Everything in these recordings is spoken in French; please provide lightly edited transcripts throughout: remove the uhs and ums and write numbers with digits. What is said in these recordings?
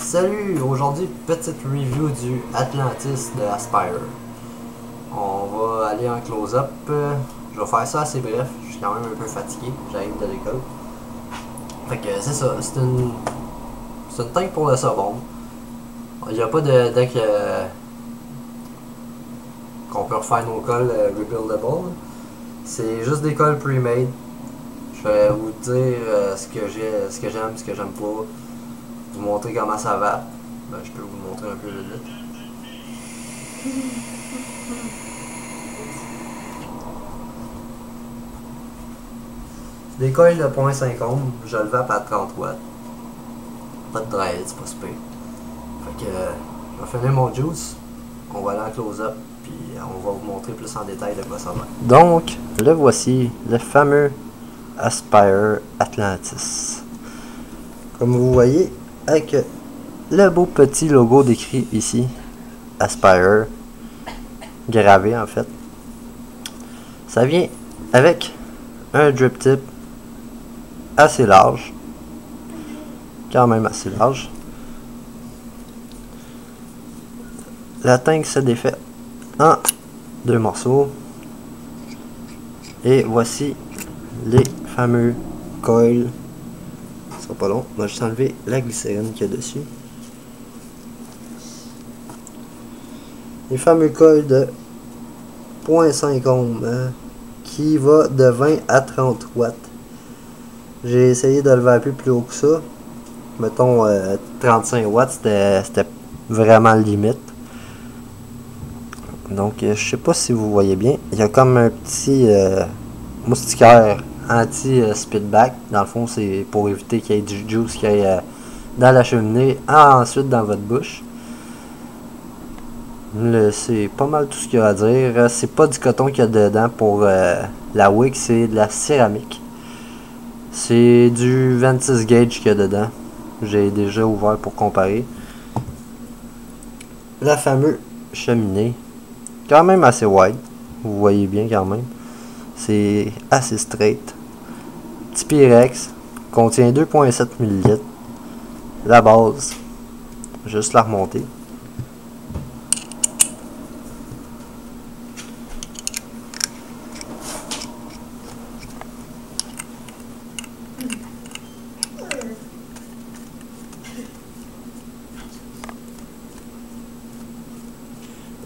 Salut, aujourd'hui petite review du Atlantis de Aspire. On va aller en close-up. Je vais faire ça assez bref, je suis quand même un peu fatigué, j'arrive de l'école. Fait que c'est ça, c'est une tank pour le sabon. Il n'y a pas de deck qu'on peut refaire nos cols rebuildable. C'est juste des cols pre-made. Je vais vous dire ce que j'aime, ce que j'aime pas. Vous montrer comment ça va. Ben, je peux vous montrer un peu le vite. C'est des coils de 0.5 ohms, je le vape à 30 watts. Pas de drive, c'est pas super. Fait que je vais finir mon juice, on va aller en close-up, puis on va vous montrer plus en détail de quoi ça va. Donc, le voici, le fameux Aspire Atlantis. Comme vous voyez, avec le beau petit logo décrit ici, Aspire, gravé en fait. Ça vient avec un drip tip assez large, quand même assez large. La tank se défait en deux morceaux. Et voici les fameux coils. Ce sera pas long, on va juste enlever la glycérine qu'il y a dessus. Les fameux coils de 0.5 ohms qui va de 20 à 30 watts. J'ai essayé de le vaper plus haut que ça. Mettons 35 watts, c'était vraiment limite. Donc je sais pas si vous voyez bien. Il y a comme un petit moustiquaire anti-spitback. Dans le fond, c'est pour éviter qu'il y ait du juice qui aille dans la cheminée, ensuite dans votre bouche. C'est pas mal tout ce qu'il y a à dire. C'est pas du coton qu'il y a dedans pour la wick, c'est de la céramique. C'est du 26 gauge qu'il y a dedans. J'ai déjà ouvert pour comparer. La fameuse cheminée, quand même assez wide. Vous voyez bien quand même. C'est assez straight. Petit Pyrex, contient 2.7 ml. La base, juste la remonter.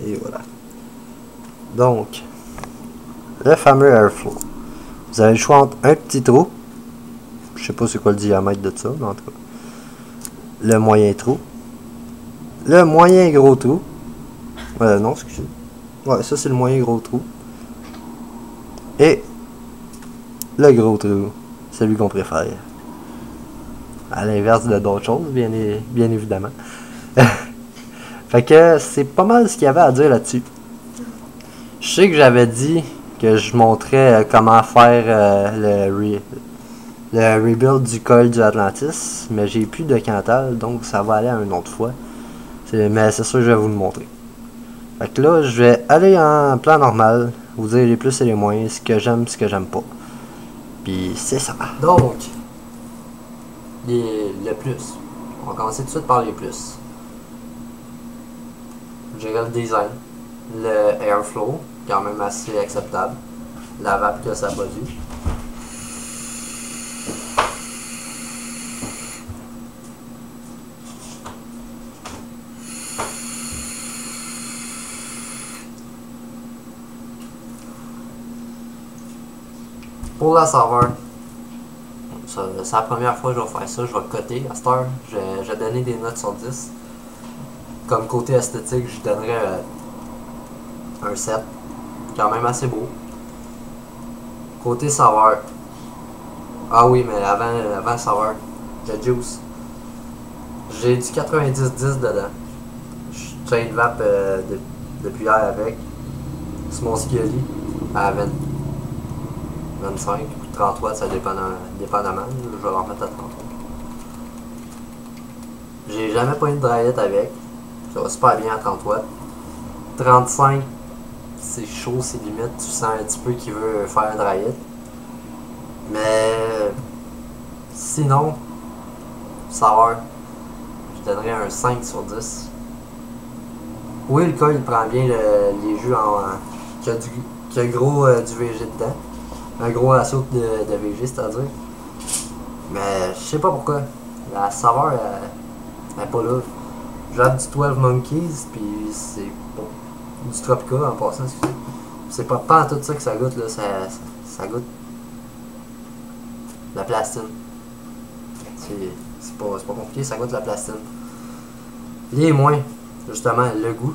Et voilà. Donc, le fameux airflow. Vous avez le choix entre un petit trou. Je sais pas c'est quoi le diamètre de ça, mais en tout cas. Le moyen trou. Le moyen gros trou. Non, excusez. Ouais, ça c'est le moyen gros trou. Et le gros trou. Celui qu'on préfère. À l'inverse de d'autres choses, bien évidemment. Fait que c'est pas mal ce qu'il y avait à dire là-dessus. Je sais que j'avais dit que je montrais comment faire le rebuild du col du Atlantis, mais j'ai plus de Cantal, donc ça va aller à une autre fois. Mais c'est sûr que je vais vous le montrer. Fait que là, je vais aller en plan normal, vous dire les plus et les moins, ce que j'aime, ce que j'aime pas. Puis c'est ça. Donc, le plus. On va commencer tout de suite par les plus. J'ai le design, le airflow, quand même assez acceptable, la vape que ça produit. Pour la saveur, c'est la première fois que je vais faire ça, je vais coter à cette heure, je vais donner des notes sur 10. Comme côté esthétique, je donnerais un 7, quand même assez beau. Côté saveur, ah oui, mais avant saveur, le juice, j'ai du 90-10 dedans. Je chain vape depuis hier avec. C'est mon Scully à 20, 25 ou 30 watts, ça dépendamment. Je vais leur mettre à 30 watts. J'ai jamais pris de dry hit avec. Ça va super bien à 30 watts. 35, c'est chaud, c'est limite. Tu sens un petit peu qu'il veut faire un dry hit. Mais sinon, sour, je donnerais un 5 sur 10. Oui, le cas, il prend bien les jus qui a gros du VG dedans. Un gros assaut de VG, c'est-à-dire. Mais je sais pas pourquoi. La saveur, elle est pas là. J'ai du 12 Monkeys, puis c'est du Tropica en passant, excusez. C'est pas en tout ça que ça goûte, là. Ça goûte la plastine. C'est pas compliqué, ça goûte la plastine. Les moins, justement, le goût.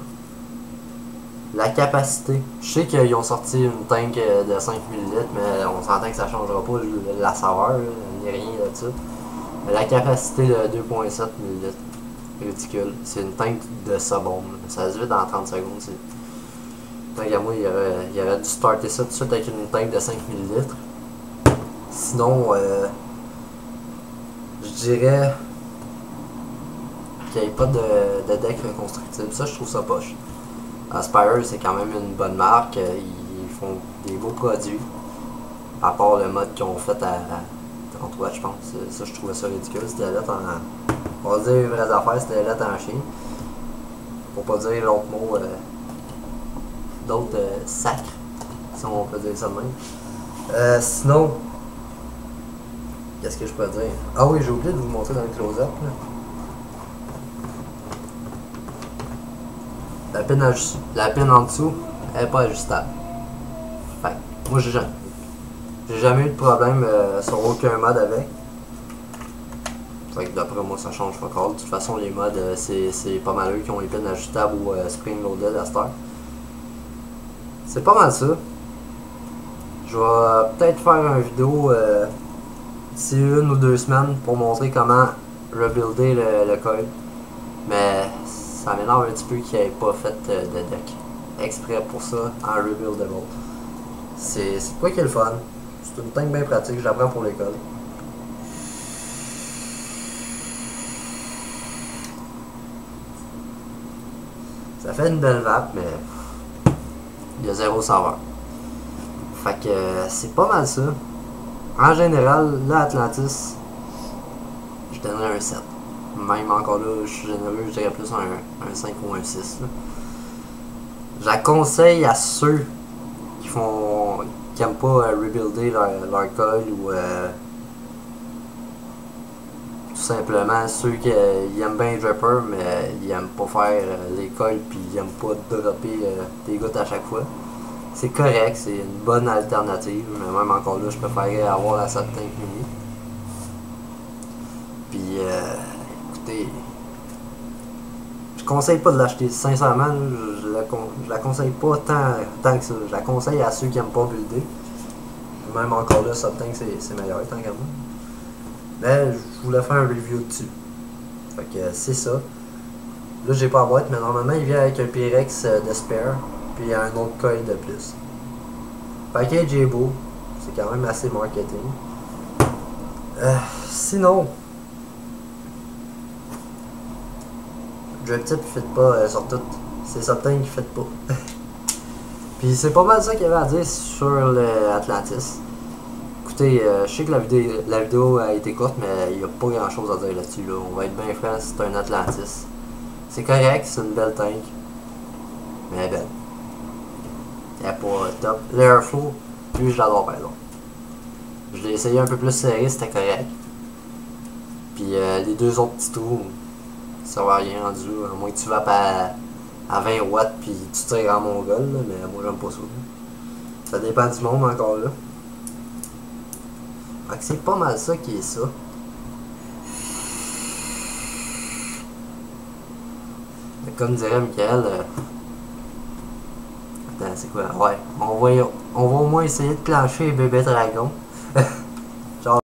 La capacité. Je sais qu'ils ont sorti une tank de 5 ml, mais on s'entend que ça changera pas la saveur, ni rien là-dessus. Mais la capacité de 2.7 ml, ridicule. C'est une tank de ça bombe. Ça se vide en 30 secondes. Tant qu'à moi, il aurait dû starter ça tout de suite avec une tank de 5 ml. Sinon, je dirais qu'il n'y ait pas de deck reconstructible. Ça, je trouve ça poche. Aspire, c'est quand même une bonne marque. Ils font des beaux produits. À part le mode qu'ils ont fait à 30 watts, je pense. Ça, je trouvais ça ridicule. C'était lettre en. On va dire les vraies affaires, c'était lettre en chien. Pour pas dire l'autre mot. D'autres sacres, si on peut dire ça de même. Sinon, qu'est-ce que je peux dire? Ah oui, j'ai oublié de vous montrer dans le close-up. La pin en dessous, elle n'est pas ajustable. Fait moi, j'ai jamais eu de problème sur aucun mode avec. Fait que d'après moi, ça change pas encore. De toute façon, les modes, c'est pas mal eux qui ont les pins ajustables ou spring-loaded à cette heure. C'est pas mal ça. Je vais peut-être faire une vidéo d'ici 1 ou 2 semaines pour montrer comment rebuilder le code. Mais ça m'énerve un petit peu qu'il n'ait pas fait de deck exprès pour ça en rebuildable. C'est quoi qui est le fun. C'est une tank bien pratique, j'apprends pour l'école. Ça fait une belle vape, mais il y a zéro saveur. Fait que c'est pas mal ça. En général, là, Atlantis, je donnerais un 7. Même encore là, je suis généreux, je dirais plus un 5 ou un 6. Là. Je la conseille à ceux qui aiment pas rebuilder leur coil ou tout simplement ceux qui aiment bien Dripper mais ils aiment pas faire les coils puis ils aiment pas dropper des gouttes à chaque fois. C'est correct, c'est une bonne alternative, mais même encore là, je préférerais avoir la Subtank Mini. Puis écoutez, je conseille pas de l'acheter, sincèrement, je la conseille pas tant que ça. Je la conseille à ceux qui aiment pas builder. Même encore là, Subtank c'est meilleur tant qu'à moi. Mais je voulais faire un review dessus. Fait que c'est ça. Là j'ai pas la boîte, mais normalement il vient avec un Pyrex de spare. Puis un autre coil de plus. Le package est beau. C'est quand même assez marketing. Sinon, Drip Tip ne fit pas sur tout. C'est Subtank qui ne fit pas. Puis c'est pas mal ça qu'il y avait à dire sur l'Atlantis. Écoutez, je sais que la vidéo a été courte, mais il n'y a pas grand chose à dire là-dessus. Là. On va être bien franc, c'est un Atlantis. C'est correct, c'est une belle tank. Mais elle est belle. Elle n'est pas top. L'Airflow, lui je l'adore par exemple. Je l'ai essayé un peu plus serré, c'était correct. Puis les deux autres petits trous, ça ne va rien rendu. À moins que tu vas à 20 watts puis tu tires en mongol, là, mais moi j'aime pas ça. Ça dépend du monde encore là. Fait que c'est pas mal ça qui est ça. Mais comme dirait Michael, attends, c'est quoi? Ouais, on va au moins essayer de clencher bébé dragon.